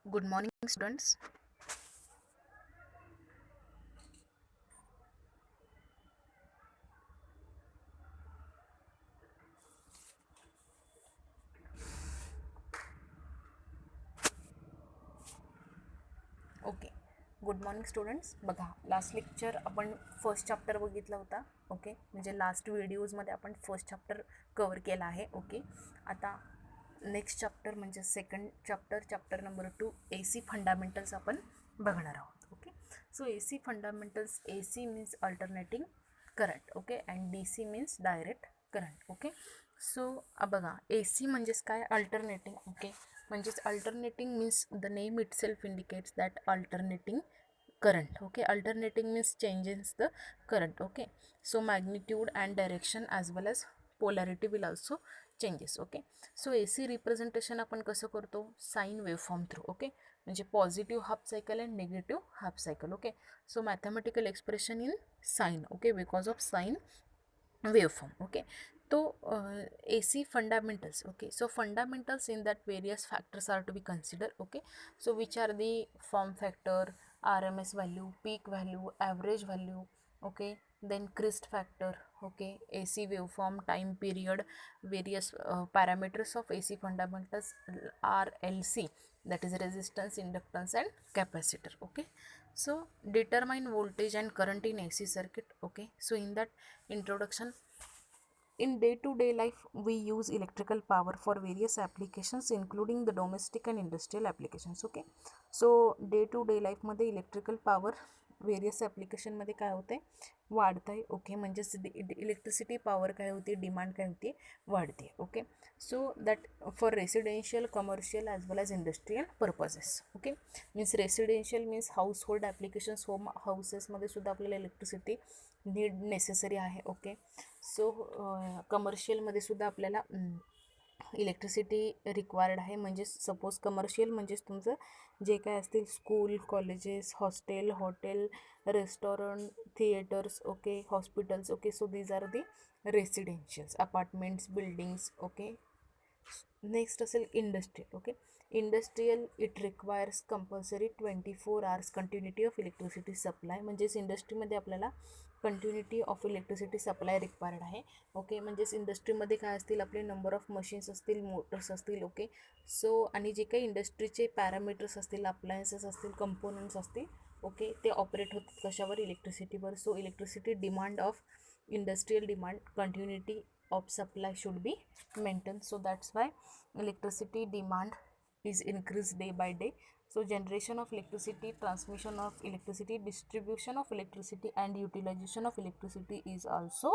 Good morning, students. Okay, good morning students. बघा, last lecture आपण first chapter बघितला होता. ओके, म्हणजे लास्ट व्हिडिओजमध्ये आपण फर्स्ट चॅप्टर कवर केला आहे. ओके, आता नेक्स्ट चॅप्टर म्हणजे second chapter number 2 A C fundamentals आपण बघणार आहोत. Okay, so A C fundamentals, A C means alternating current. Okay, and D C means direct current. Okay, so बघा, A C म्हणजेच काय, अल्टरनेटिंग. ओके, म्हणजेच alternating means the name itself indicates that alternating current. Okay, alternating means changes the current. Okay, so magnitude and direction as well as polarity will also changes. Okay, so AC representation आपण कसं करतो, sine waveform through. Okay, म्हणजे positive half cycle and negative half cycle. Okay, so mathematical expression in sine. Okay, because of sine waveform. Okay, so AC fundamentals. Okay, so fundamentals in that various factors are to be considered. Okay, so which are the form factor, RMS value, peak value, average value. Okay, then crest factor. Okay, AC waveform, time period, various parameters of AC fundamentals are LC, that is resistance, inductance and capacitor. Okay, so determine voltage and current in AC circuit. Okay, so in that introduction, in day-to-day life we use electrical power for various applications including the domestic and industrial applications. Okay, so day-to-day life मध्ये electrical power various ॲप्लिकेशनमध्ये काय होते, वाढत आहे. Okay, म्हणजेच electricity power काय होती, demand काय होती, वाढते. Okay, so that for residential, commercial as well as industrial purposes. Okay, means residential means household applications, home हाऊसेसमध्ये सुद्धा आपल्याला इलेक्ट्रिसिटी नीड नेसेसरी आहे. ओके, सो कमर्शियलमध्ये सुद्धा आपल्याला इलेक्ट्रिसिटी रिक्वायर्ड आहे. म्हणजे सपोज कमर्शियल म्हणजेच तुमचं जे काय असतील school, colleges, hotel, restaurant, theatres. Okay, hospitals. Okay, so these are the residentials, apartments, buildings. Okay, next असेल industrial. Okay, industrial it requires compulsory 24 hours continuity of electricity supply. म्हणजेच इंडस्ट्रीमध्ये आपल्याला continuity of electricity supply required आहे. Okay, म्हणजेच इंडस्ट्रीमध्ये काय असतील, आपले नंबर ऑफ मशीन्स असतील, मोटर्स असतील. ओके, सो आणि जे काही इंडस्ट्रीचे पॅरामीटर्स असतील, अप्लायन्सेस असतील, कंपोनंट्स असतील. ओके, ते ऑपरेट होतात कशावर, इलेक्ट्रिसिटीवर. So electricity demand of industrial demand, continuity of supply should be maintained. So that's why electricity demand is increased day by day. So generation of electricity, transmission of electricity, distribution of electricity and utilization of electricity is also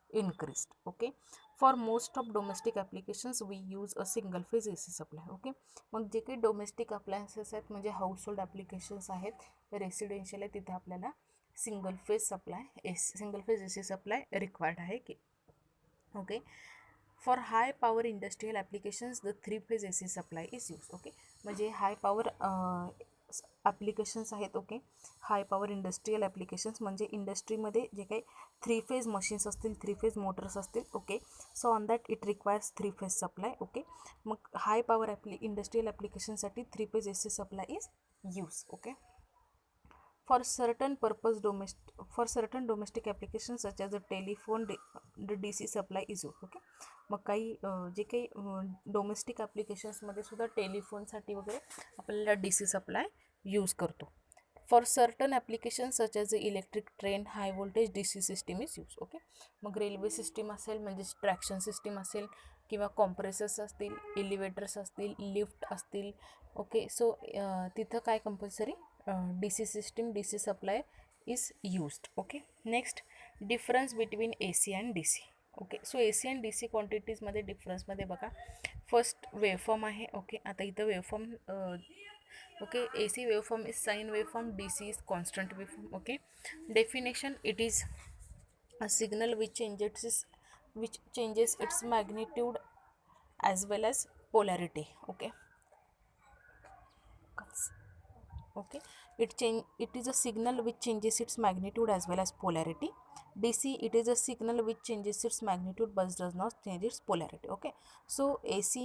increased. Okay, for most of domestic applications we use a single phase AC supply. Okay, मग जे काही domestic appliances आहेत म्हणजे household applications आहेत, residential आहे, तिथे आपल्याला single phase supply, single phase AC supply required आहे. की okay, for high power industrial applications the 3-phase AC supply is use. Okay, म्हणजे हाय पॉवर ॲप्लिकेशन्स आहेत. ओके, हाय पॉवर इंडस्ट्रियल ॲप्लिकेशन्स म्हणजे इंडस्ट्रीमध्ये जे काही 3-phase मशीन्स असतील, 3-phase मोटर्स असतील. Okay, so on that it requires 3-phase supply. Okay, मग high power industrial ॲप्लिकेशनसाठी 3-phase AC supply is use. Okay, for certain purpose for certain domestic applications such as the telephone, the DC supply is used. Okay, मग काही जे काही domestic ॲप्लिकेशन्समध्ये सुद्धा टेलिफोनसाठी वगैरे आपल्याला DC supply use करतो. For certain application such as electric train, high voltage DC system is use. Okay, मग railway system असेल, म्हणजे ट्रॅक्शन सिस्टीम असेल, किंवा कॉम्प्रेसर्स असतील, एलिव्हेटर्स असतील, लिफ्ट असतील. ओके, सो तिथं काय compulsory DC system, DC supply is used. Okay, next difference between AC and DC. Okay, so AC and DC क्वांटिटीजमध्ये डिफरन्समध्ये बघा, फर्स्ट वेवफॉर्म आहे. ओके, आता इथं waveform, okay, AC waveform is sine waveform, DC is constant waveform. Okay, definition, it is a signal which changes its magnitude as well as polarity. Okay, okay, it is a signal which changes its magnitude as well as polarity. DC, it is a signal which changes its magnitude but does not change its polarity. Okay, so AC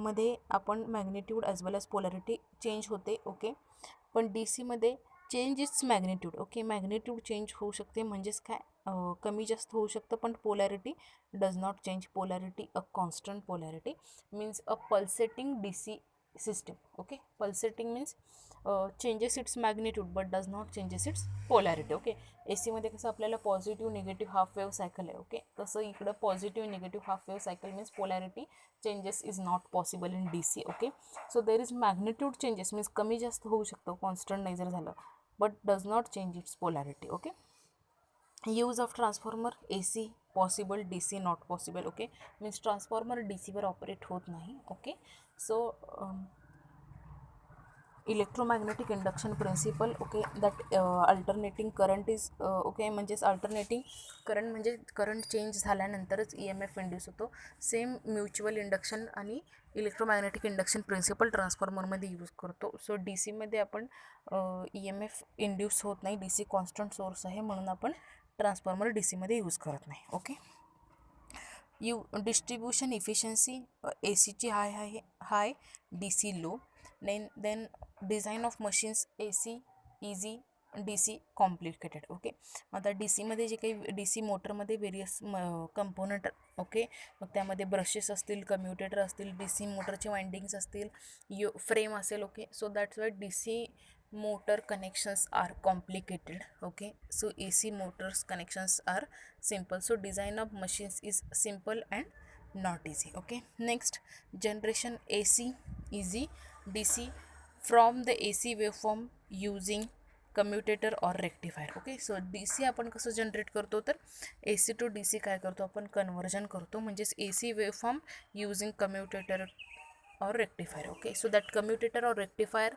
मध्ये आपण magnitude as well as polarity change होते. Okay, पण DC मध्ये change it's magnitude. Okay, magnitude change होऊ शकते, म्हणजेच काय कमी जास्त होऊ शकतं, पण polarity does not change. Polarity a constant polarity means a pulsating DC system. Okay, pulsating means changes its magnitude but does not changes its polarity. Okay, AC मध्ये कसं आपल्याला positive negative half wave cycle आहे. Okay, तसं इकडं positive negative half wave cycle means polarity changes is not possible in DC. Okay, so there is magnitude changes means कमी जास्त होऊ शकतं, कॉन्स्टंट नाही जर झालं, but does not change it's polarity. Okay, use of transformer AC possible, DC not possible. Okay, means transformer DC वर operate होत नाही. Okay, so electromagnetic induction principle. Okay, that alternating current is okay, म्हणजेच alternating current म्हणजे current change झाल्यानंतरच EMF induce होतो. Same mutual induction आणि electromagnetic induction principle ट्रान्सफॉर्मरमध्ये use करतो. सो DCमध्ये आपण EMF इंड्यूस होत नाही, DC कॉन्स्टंट सोर्स आहे, म्हणून आपण ट्रान्सफॉर्मर DCमध्ये यूज करत नाही. ओके, डिस्ट्रीब्युशन इफिशियन्सी ACची high DC low. then design of machines AC easy, DC complicated. Okay, आता DCमध्ये जे काही DC मोटरमध्ये वेरियस कंपोनंट. ओके, मग त्यामध्ये ब्रशेस असतील, कम्युटेटर असतील, DC मोटरचे वाइंडिंग्स असतील, फ्रेम असेल. Okay, so that's why DC motor connections are complicated. Okay, so AC motors connections are simple. So design of machines is simple and not easy. Okay, next generation AC easy, DC from the AC waveform using commutator और rectifier. Okay, so DC आपण कसं generate करतो, तर AC to DC काय करतो आपण, conversion करतो, म्हणजेच AC वेवफॉर्म युजिंग कम्युटेटर और rectifier. Okay, so that commutator और rectifier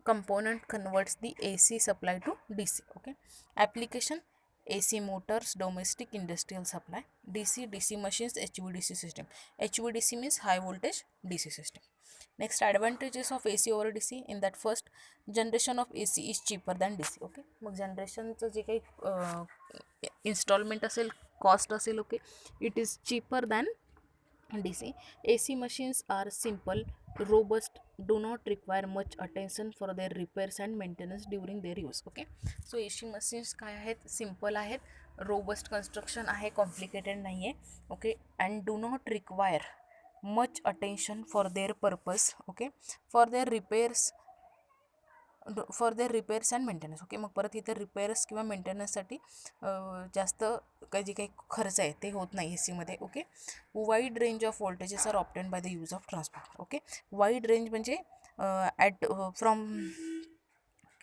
component converts the AC supply to DC. Okay, application AC motors, domestic industrial supply. DC machines, HVDC system. HVDC means high voltage DC system. Next, advantages of AC over DC. In that first generation of AC is cheaper than DC. Okay, मग जनरेशनचं जे काही instalment असेल, cost असेल, okay, it is cheaper than DC. AC machines are simple, robust, do not require much attention for their repairs and maintenance during their use. Okay, so AC machines काय आहेत, simple आहेत, robust construction आहे, complicated नाही आहे. Okay, and do not require much attention for their purpose. Okay, for their repairs and maintenance. Okay, मग परत इथं repairs किंवा मेंटेनन्ससाठी जास्त जे काही खर्च आहे ते होत नाही AC मध्ये. Okay, wide range of voltages are obtain by the use of transformer. Okay, wide range म्हणजे at from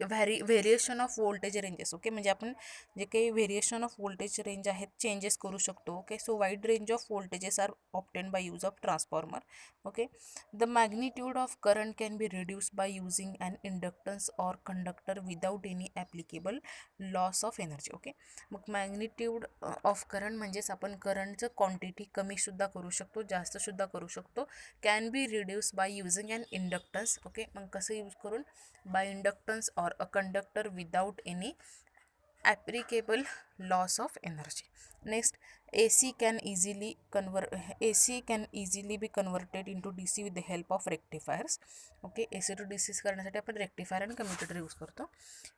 variation of voltage ranges. Okay, म्हणजे आपण जे काही व्हेरिएशन ऑफ वोल्टेज रेंज आहेत चेंजेस करू शकतो. Okay, so wide range of voltages are obtain by use of transformer. Okay, the magnitude of current can be reduce by using an inductance or conductor without any applicable loss of energy. Okay, मग magnitude of current म्हणजेच आपण करंटचं quantity कमीसुद्धा करू शकतो, जास्तसुद्धा करू शकतो. Can be reduce by using an inductance. Okay, मग कसं यूज करून, by inductance or a conductor without any applicable loss of energy. Next, AC can easily be converted into DC with the help of rectifiers. Okay, AC to DC करण्यासाठी आपण rectifier आणि commutator use करतो.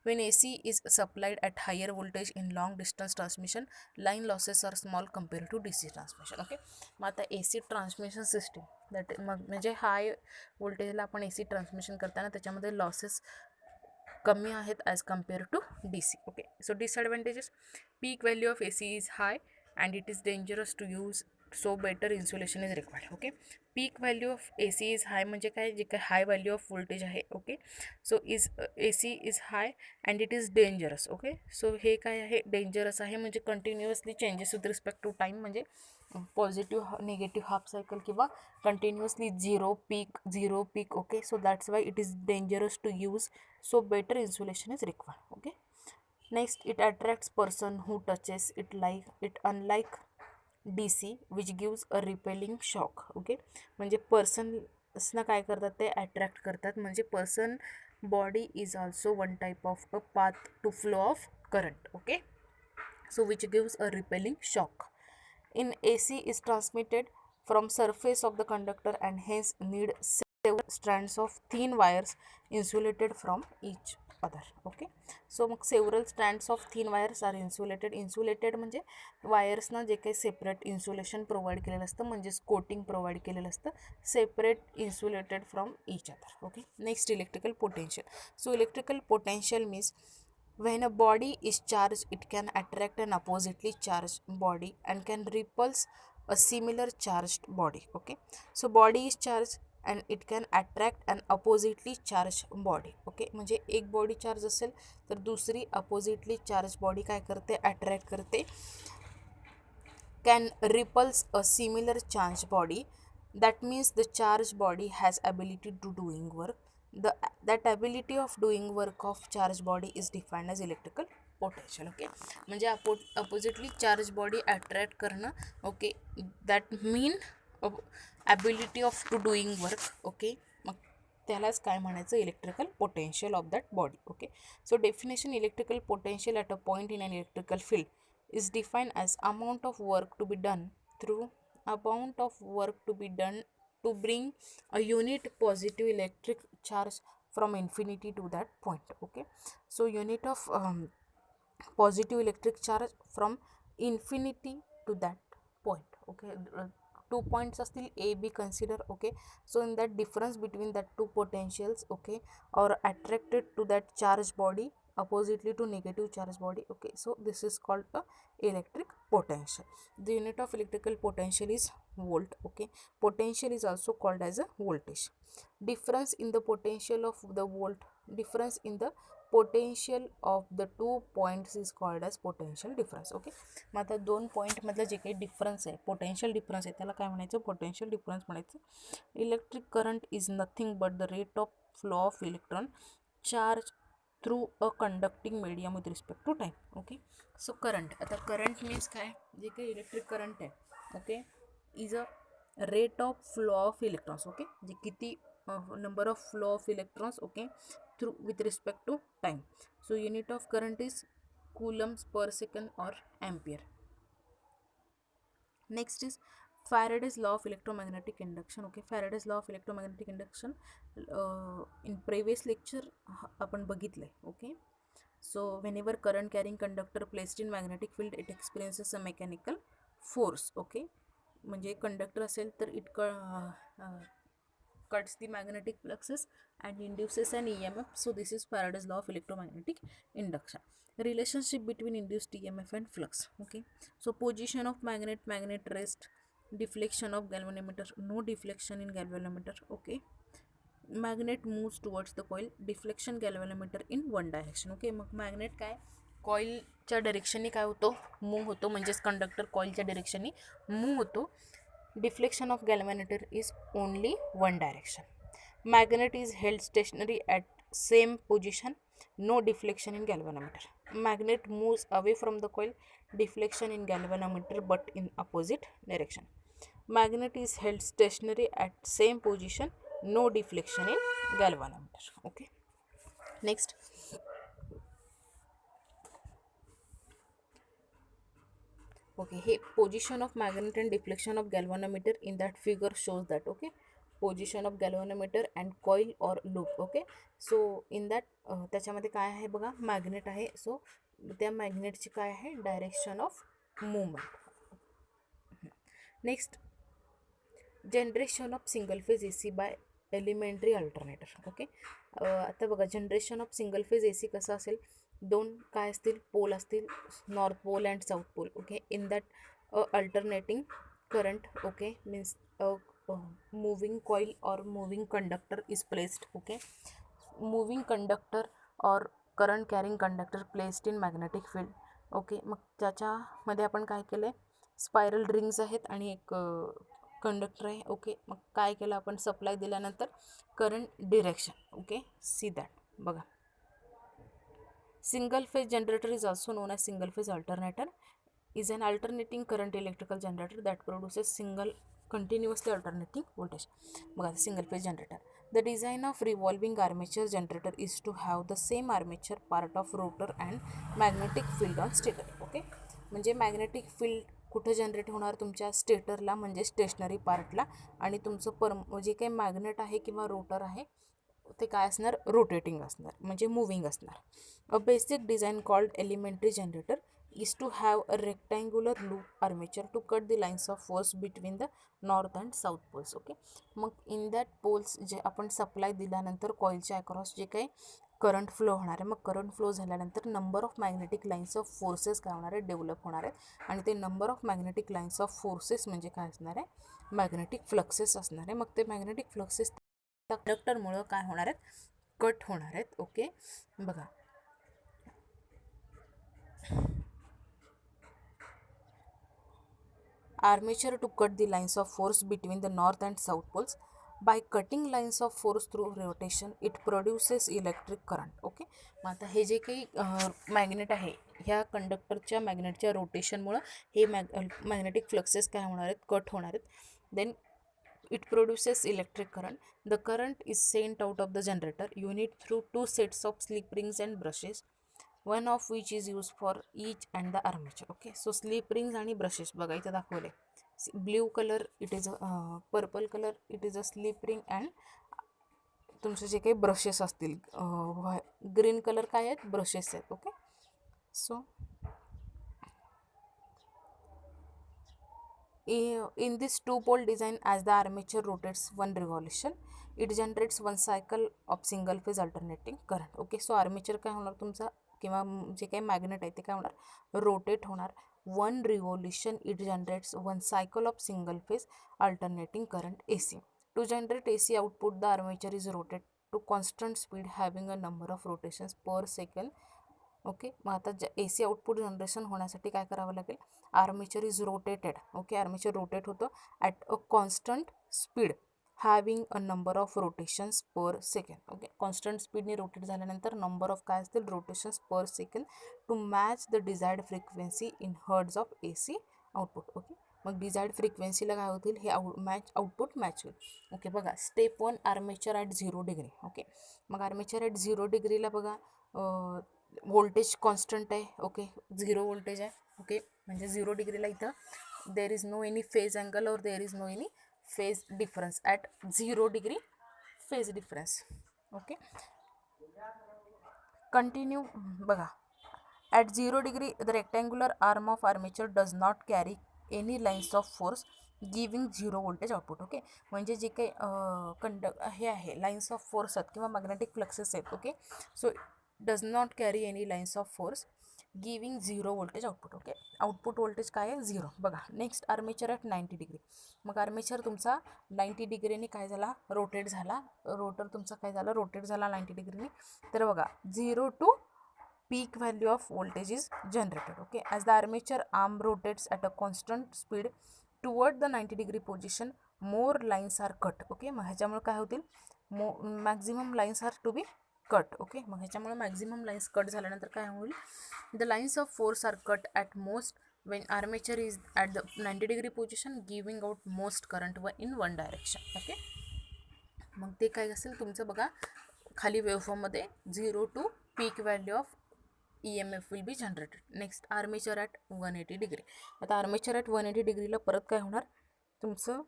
When AC is supplied at higher voltage in long distance transmission, line losses are small compared to DC transmission. Okay, मग आता AC transmission system that मग म्हणजे हाय व्होल्टेजला आपण AC ट्रान्समिशन करताना त्याच्यामध्ये लॉसेस कमी आहेत as compare to DC. Okay, so disadvantages, peak value of AC is high and it is dangerous to use, so better insulation is required. Okay, peak value of AC is high म्हणजे काय, जे काय high value of voltage आहे. Okay, so AC is high and it is dangerous. Okay, so हे काय आहे, dangerous आहे म्हणजे continuously changes with respect to time, म्हणजे पॉझिटिव्ह निगेटिव्ह हाफ सायकल किंवा continuously zero peak. Okay, so that's why it is dangerous to use, so better insulation is required. Okay, next, it attracts person who touches it, unlike DC which gives a repelling shock. Okay, म्हणजे पर्सन्सना काय करतात, ते attract करतात, म्हणजे person body is also one type of a path to flow of current. Okay, so which gives a repelling shock. In AC is transmitted from surface of the conductor and hence need several strands of thin wires insulated from each other. Okay, so मग several strands of thin wires are insulated म्हणजे वायर्सना जे काही separate insulation provide केलेलं असतं म्हणजेच coating provide केलेलं असतं separate insulated from each other. Okay, next electrical potential. So electrical potential means when a body is charged, it can attract an oppositely charged body and can repulse a similar charged body. Okay, so body is charged and it can attract an oppositely charged body. Okay, म्हणजे एक body charge असेल तर दुसरी oppositely charge body काय करते, attract करते. Can repulse a similar charged body. That means the charged body has ability to doing work. That ability of doing work of charged body is defined as electrical potential. Okay, म्हणजे oppositely charge body attract करणं. Okay, that mean ability of to doing work. Okay, मग त्यालाच काय म्हणायचं, electrical potential of that body. Okay, so definition, electrical potential at a point in an electrical field is defined as amount of work to be done to bring a unit positive electric charge from infinity to that point. Okay, so unit of positive electric charge from infinity to that point. Okay, 2 points असतील A B consider. Okay, so in that difference between that two potentials, okay, or attracted to that charge body oppositely to negative charge body. Okay, so this is called a electric potential. The unit of electrical potential is volt. Okay, potential is also called as a voltage. Difference in the potential of the potential of the 2 points is called as potential difference. Okay, मग आता 2 point मधलं जे काही difference आहे, potential difference आहे, त्याला काय म्हणायचं, पोटेन्शियल डिफरन्स म्हणायचं. Electric current is nothing but the rate of flow of electron charge through a conducting medium with respect to time. Okay, so current, आता करंट मीन्स काय, जे काही इलेक्ट्रिक करंट आहे, okay, is a rate of flow of electrons. Okay, जे किती number of flow of electrons, okay, through with respect to time. So unit of current is coulombs per second or ampere. Next is Faraday's law of electromagnetic induction. Okay, Faraday's law of electromagnetic induction in previous lecture आपण बघितलंय. Okay, so whenever current carrying conductor placed in magnetic field, it experiences a mechanical force. Okay, म्हणजे conductor असेल तर it cuts the magnetic fluxes and induces an EMF. So this is Faraday's law of electromagnetic induction. Relationship between induced EMF and flux. Okay, so position of magnet rest, deflection of galvanometer, no deflection in galvanometer. Okay, magnet moves towards the coil, deflection galvanometer in one direction. Okay, मग magnet काय, कॉइलच्या डायरेक्शननी काय होतो, move होतो, म्हणजेच conductor कॉइलच्या डायरेक्शननी move होतो. Deflection of galvanometer is only one direction. Magnet is held stationary at same position, no deflection in galvanometer. Magnet moves away from the coil, deflection in galvanometer but in opposite direction. Magnet is held stationary at same position, no deflection in galvanometer. Okay, next. Okay, hey, position of magnet and deflection of galvanometer in that figure shows that. Okay, position of galvanometer and coil or loop. Okay, so in that त्याच्यामध्ये काय आहे बघा, magnet आहे. So त्या मॅग्नेटची काय आहे, direction of movement. Next, generation of single phase AC by elementary alternator. Okay, आता बघा generation of single phase AC कसं असेल, दोन काय असतील, पोल असतील, north pole and south pole. Okay, in that alternating current, okay, means moving coil or moving conductor is placed. Okay, moving conductor or current carrying conductor placed in magnetic field. Okay, मग त्याच्यामध्ये आपण काय केलं आहे, spiral rings आहेत आणि एक conductor आहे. ओके, मग काय केलं आपण, सप्लाय दिल्यानंतर current direction. Okay, see that बघा. Single phase generator is also known as single phase alternator, is an alternating current electrical generator that produces single continuously alternating voltage. बघा, single phase generator. The design of revolving armature generator is to have the same armature part of rotor and magnetic field on stator. Okay, म्हणजे magnetic field कुठं generate होणार, तुमच्या स्टेटरला म्हणजे stationery पार्टला, आणि तुमचं जे काही मॅग्नेट आहे किंवा रोटर आहे ते काय असणार, रोटेटिंग असणार म्हणजे मूविंग असणार. A basic design called elementary generator is to have a rectangular loop armature to cut the lines of force between the north and south poles. Okay, मग इन दॅट पोल्स जे आपण supply दिल्यानंतर कॉईलच्या across जे काही current flow होणार आहे, मग current flow झाल्यानंतर number of magnetic lines of forces काय होणार आहे, डेव्हलप होणार आहेत. आणि ते number of magnetic lines of forces म्हणजे काय असणार आहे, मॅग्नेटिक फ्लक्सेस असणार आहे. मग ते मॅग्नेटिक फ्लक्सेस कंडक्टरमुळं काय होणार आहेत, कट होणार आहेत. ओके, बघा armature to cut the lines of force between the north and south poles. By cutting lines of force through rotation it produces electric current. Okay, मग आता हे जे काही मॅग्नेट आहे ह्या कंडक्टरच्या मॅग्नेटच्या रोटेशनमुळं हे मॅग्नेटिक फ्लक्सेस काय होणार आहेत, कट होणार आहेत. Then it produces electric current. The current is sent out of the generator unit through two sets of slip rings and brushes, one of which is used for each and the armature. Okay, so slip rings आणि brushes बघा इथं दाखवले. Blue colour it is purple colour it is a slip ring and तुमचे जे काही brushes असतील green colour काय आहेत, ब्रशेस आहेत. Okay, so in this two pole design, as the armature rotates one revolution it generates one cycle of single phase alternating current. Okay, so armature काय होणार तुमचा किंवा जे काही मॅग्नेट आहे ते काय होणार, रोटेट होणार. One revolution it generates one cycle of single phase alternating current AC. To generate AC output the armature is rotate to constant speed having a number of rotations per second. Okay, मग आता AC output generation होण्यासाठी काय करावं लागेल, armature is rotated. Okay, armature rotate होतं at a constant speed having a number of rotations per second. Okay, constant स्पीडने rotate झाल्यानंतर number of काय असतील, rotations per second to match the desired frequency in hertz of AC output. Okay, मग desired फ्रिक्वेन्सीला काय होतील, हे output match होईल. ओके, बघा step 1 armature at 0 degree. Okay, मग आर्मेचर ॲट 0 डिग्रीला बघा व्होल्टेज कॉन्स्टंट आहे. ओके, 0 व्होल्टेज आहे. ओके, म्हणजे 0 डिग्रीला इथं there is no any phase angle or there is no any phase difference at 0 degree phase difference. Okay, continue बघा at 0 degree the rectangular arm of armature does not carry any lines of force giving 0 voltage output. Okay, म्हणजे जे काही हे आहे lines of force आहेत किंवा magnetic fluxes आहेत. Okay, so does not carry any lines of force giving 0 voltage output. Okay, output voltage काय आहे, 0. बघा नेक्स्ट आर्मेचर ॲट 90 डिग्री. मग आर्मेचर तुमचा 90 डिग्रीने काय झाला, रोटेट झाला. रोटर तुमचा काय झाला, रोटेट झाला 90 डिग्रीने. तर बघा 0 to peak value of voltage is generated. Okay, as the armature arm rotates at a constant speed toward the 90 degree position more lines are cut. Okay, मग ह्याच्यामुळे काय होतील, maximum lines are to be cut. Okay, मग ह्याच्यामुळे maximum lines cut झाल्यानंतर काय होईल, the lines of force are cut at most when armature is at the 90 degree position giving out most current in one direction. Okay, मग ते काय असेल तुमचं बघा खाली वेवफॉर्ममध्ये 0 to peak value of EMF will be generated. Next armature at 180 degree. आता armature at 180 डिग्रीला परत काय होणार, तुमचं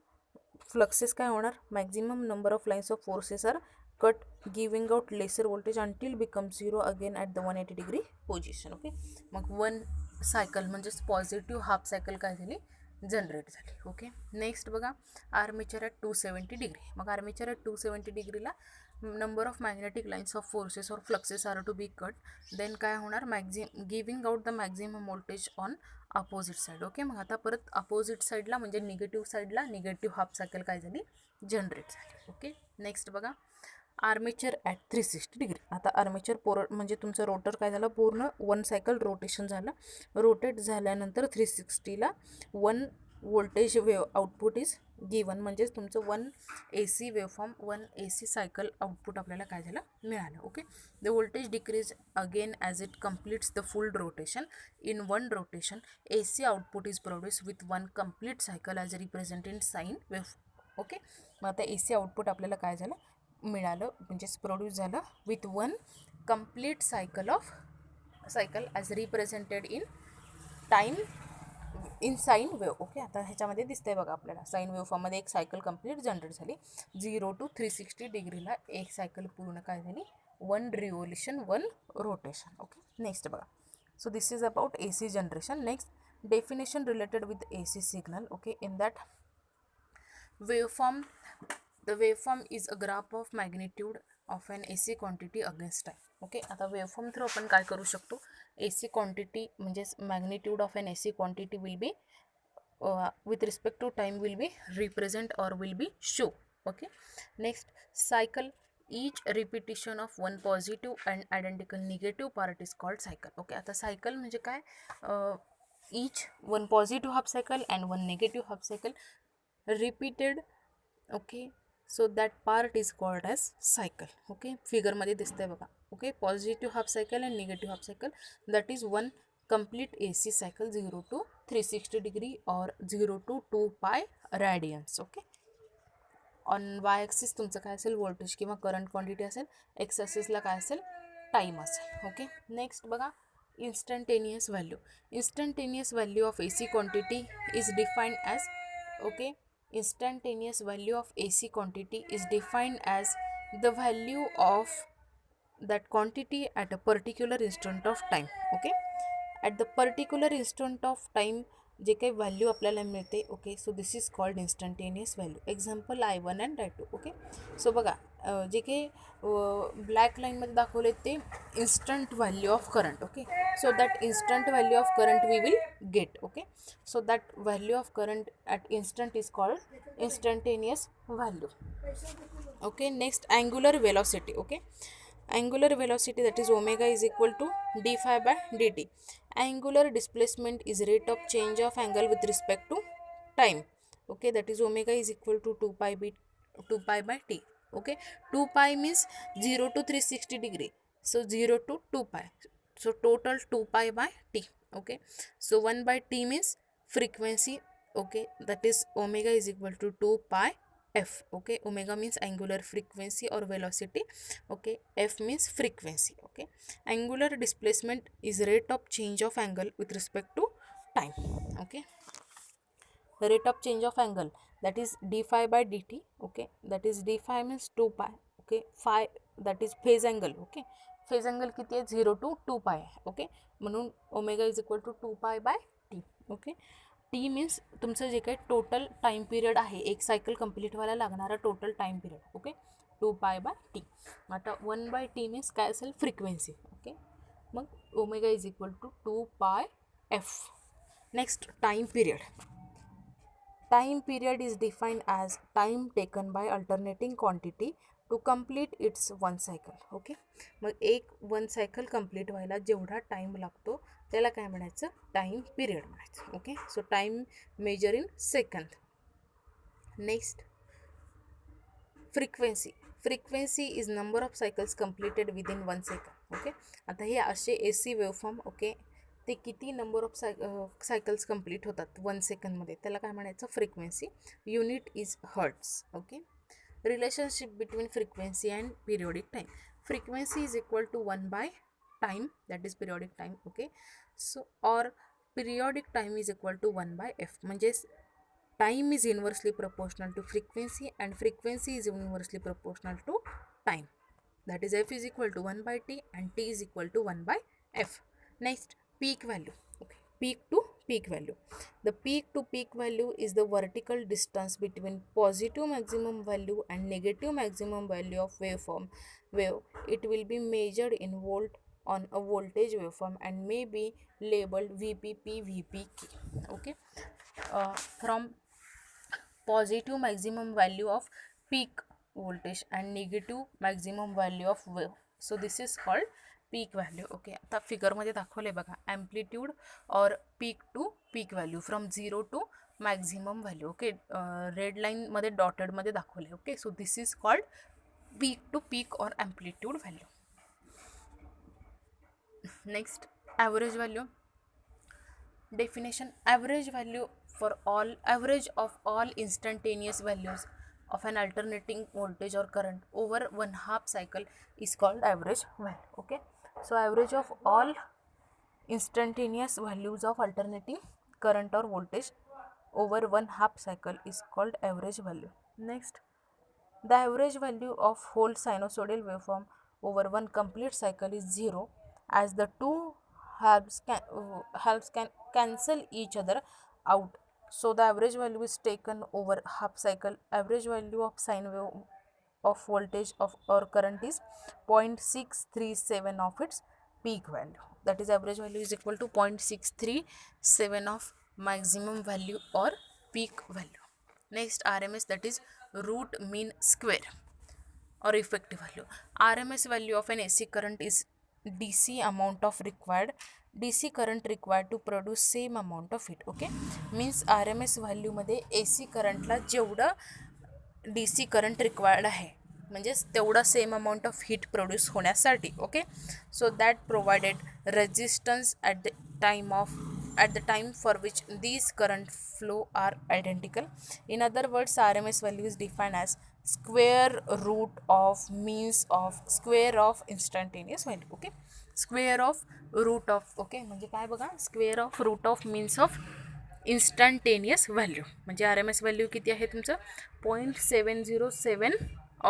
फ्लक्सेस काय होणार, maximum number of lines of forces are cut giving out lesser voltage until become 0 again at the 180 degree position. Okay, मग one cycle म्हणजेच पॉझिटिव्ह हाफ सायकल काय झाली, जनरेट झाली. ओके, नेक्स्ट बघा आर्मेचर ॲट 270 डिग्री. मग armature at 270 डिग्रीला number of magnetic lines of forces or fluxes are to be cut. Then काय होणार, giving out the maximum voltage on opposite side. Okay, मग आता परत अपोजिट साईडला म्हणजे निगेटिव्ह साईडला निगेटिव्ह हाफ सायकल काय झाली, जनरेट झाली. ओके, नेक्स्ट बघा आर्मेचर ॲट 360 डिग्री. आता आर्मेचर म्हणजे तुमचं रोटर काय झालं, पूर्ण वन सायकल रोटेशन झालं. रोटेट झाल्यानंतर 360ला one voltage output is given, म्हणजेच तुमचं one AC waveform, one AC cycle output आपल्याला काय झालं, मिळालं. Okay, the voltage decrease again as it completes the full rotation. In one rotation AC output is produce with one complete cycle as represent in sine wave. Okay, मग आता AC output आपल्याला काय झालं, मिळालं म्हणजेच प्रोड्यूस झालं with one complete cycle as represented in time in sine wave. Okay, आता ह्याच्यामध्ये दिसतंय बघा आपल्याला साईन वेव्ह फॉर्ममध्ये एक सायकल कंप्लीट जनरेट झाली. 0 to 360 डिग्रीला एक सायकल पूर्ण काय झाली, 1 रिव्होल्युशन 1 रोटेशन. ओके, नेक्स्ट बघा. So this is about AC generation. Next definition related with AC signal. Okay, in that waveform, the waveform is a graph of magnitude of an AC quantity against time. Okay, आता waveform through आपण काय करू शकतो, AC quantity म्हणजेच magnitude of an AC quantity will be with respect to time will be represent or will be show. Okay, next cycle, each repetition of one positive and identical negative part is called cycle. Okay, आता cycle म्हणजे काय, each one positive half cycle and one negative half cycle repeated. Okay, so that part is called as cycle. Okay, figure मध्ये दिसतंय बघा. Okay, positive half cycle and negative half cycle, that is one complete AC cycle 0 to 360 degree or 0 to 2 pi radians. Okay, on Y axis तुमचं काय असेल, voltage किंवा current quantity असेल, x ॲक्सिसला काय असेल, टाईम असेल. ओके, नेक्स्ट बघा, instantaneous value. Instantaneous value of AC quantity is defined as, okay, instantaneous value of AC quantity is defined as the value of that quantity at a particular instant of time. Okay, at the particular instant of time जे काही value आपल्याला मिळते. Okay, so this is called instantaneous value. Example I1 and I2. Okay, so बघा, जे काही black लाईनमध्ये दाखवले ते instant value of current. Okay, so that instant value of current we will get. Okay, so that value of current at instant is called instantaneous value. Okay, next angular velocity. ओके, angular velocity, that is omega, is equal to d phi by dt. Angular displacement is rate of change of angle with respect to time. Okay, that is omega is equal to 2 pi by t. Okay, 2 pi means 0 to 360 degree, so 0 to 2 pi, so total 2 pi by t. Okay, so 1 by t means frequency. Okay, that is omega is equal to 2 pi f. Okay, omega means angular frequency or velocity. Okay, f means frequency. Okay, angular displacement is rate of change of angle with respect to time. Okay, rate of change of angle, that is d phi by dt. Okay, that is d phi means 2 pi. Okay, phi, that is phase angle. Okay, phase angle किती आहे, 0 to 2 pi आहे. Okay, म्हणून omega is equal to 2 pi by t. Okay, T means तुमचं जे काही total time period आहे, एक cycle complete व्हायला लागणारा total time period. Okay, 2 pi by t. आता 1 by t मीन्स काय असेल, फ्रिक्वेन्सी. ओके, मग omega is equal to 2 pi f. Next time period. Time period is defined as time taken by alternating quantity to complete its one cycle. Okay, मग एक one cycle complete व्हायला जेवढा time लागतो त्याला काय म्हणायचं, time period म्हणायचं. Okay, so time measure in second. Next frequency. Frequency is number of cycles completed within 1 second. Okay, आता हे असे AC वेवफॉर्म, ओके, ते किती नंबर ऑफ सायकल्स कंप्लीट होतात 1 सेकंडमध्ये, त्याला काय म्हणायचं, frequency. Unit is hertz. Okay, relationship between frequency and periodic time. Frequency is equal to 1 by time, that is periodic time. Okay, so or periodic time is equal to 1 by f. म्हणजे time is inversely proportional to frequency and frequency is inversely proportional to time, that is f is equal to 1 by t and t is equal to 1 by f. Next peak value. Okay, peak to peak value. The peak to peak value is the vertical distance between positive maximum value and negative maximum value of wave. It will be measured in volt on a voltage waveform and may be labeled VPP, VPK. Okay, from positive maximum value of peak voltage and negative maximum value of wave. So this is called peak value. Okay, आता फिगरमध्ये दाखवले बघा, amplitude or peak to peak value from 0 to maximum value. Okay, red लाईनमध्ये डॉटेडमध्ये दाखवले. Okay, so this is called peak to peak or amplitude value. Next average value. Definition. Average value for all, average of all instantaneous values of an alternating voltage or current over 1/2 cycle is called average value. Okay, so average of all instantaneous values of alternating current or voltage over one half cycle is called average value. Next, the average value of whole sinusoidal waveform over one complete cycle is 0, as the two halves can cancel each other out. So the average value is taken over half cycle. Average value of sine wave of voltage of or current is 0.637 of its peak value. That is, average value is equal to 0.637 of maximum value or peak value. Next, RMS, that is root mean square or effective value. RMS value of an AC current is DC amount of required DC current required to produce same amount of heat. Okay, means RMS value मध्ये AC करंटला जेवढं DC current required आहे म्हणजेच तेवढा same amount of heat produce होण्यासाठी. Okay, so that provided resistance at the time for which these current flow are identical. In other words, RMS value is defined as square root of means of square of instantaneous value. Okay, square of root of, okay, म्हणजे काय बघा, square of root of means of instantaneous value. म्हणजे RMS value किती आहे तुमचं 0.707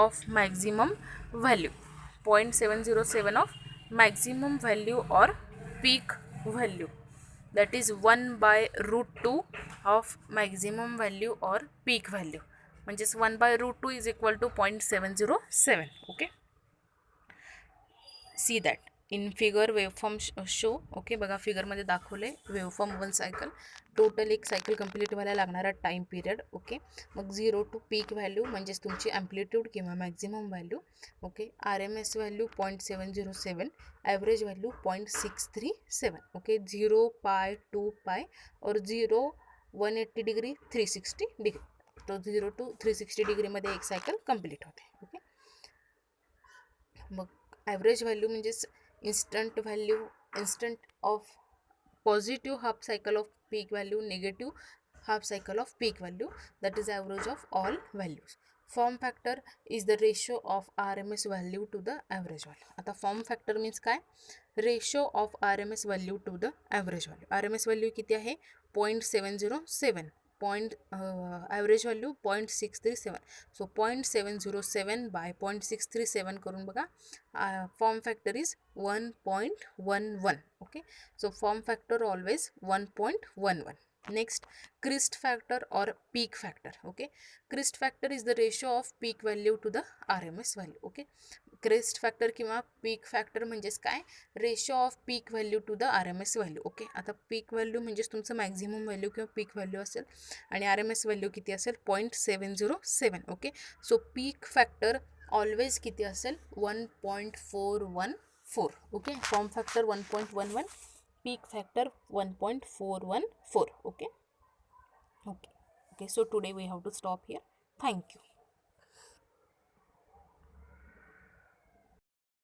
of maximum value, 0.707 of maximum value और पीक value, that is 1/√2 of maximum value or peak value. म्हणजेच 1/√2 is equal to 0.707. okay, see that in figure waveform show. Okay, बघा फिगरमध्ये दाखवले waveform one cycle, total एक cycle complete व्हायला लागणारा time period. Okay, मग 0 to peak value म्हणजेच तुमची amplitude किंवा maximum value. Okay, RMS value 0.707, average value 0.637. Okay, 0, पाय, 2 पाय और 0, 180 डिग्री, 360 डिग्री. तो 0 to 360 डिग्रीमध्ये एक सायकल कंप्लीट होते. ओके, मग ॲव्हरेज व्हॅल्यू म्हणजेच instant of positive half cycle of peak value, negative half cycle of peak value, that is average of all values. Form factor is the ratio of RMS value to the average value. आता form factor means काय, ratio of RMS value to the average value. RMS value किती आहे 0.707, average value 0.637. So 0.707 bye 0.637 करून बघा, form factor is 1.11. Okay, so form factor always 1.11. Next, crest factor or peak factor. Okay, crest factor is the ratio of peak value to the RMS value. Okay, crest factor किंवा peak factor म्हणजेच काय, ratio of peak value to the RMS value. Okay, आता peak value म्हणजेच तुमचं maximum value किंवा पीक value असेल आणि RMS value किती असेल 0.707. Okay, so peak factor always किती असेल 1.414. Okay, form factor 1.11, peak factor 1.414. Okay, so today we have to stop here. Thank you.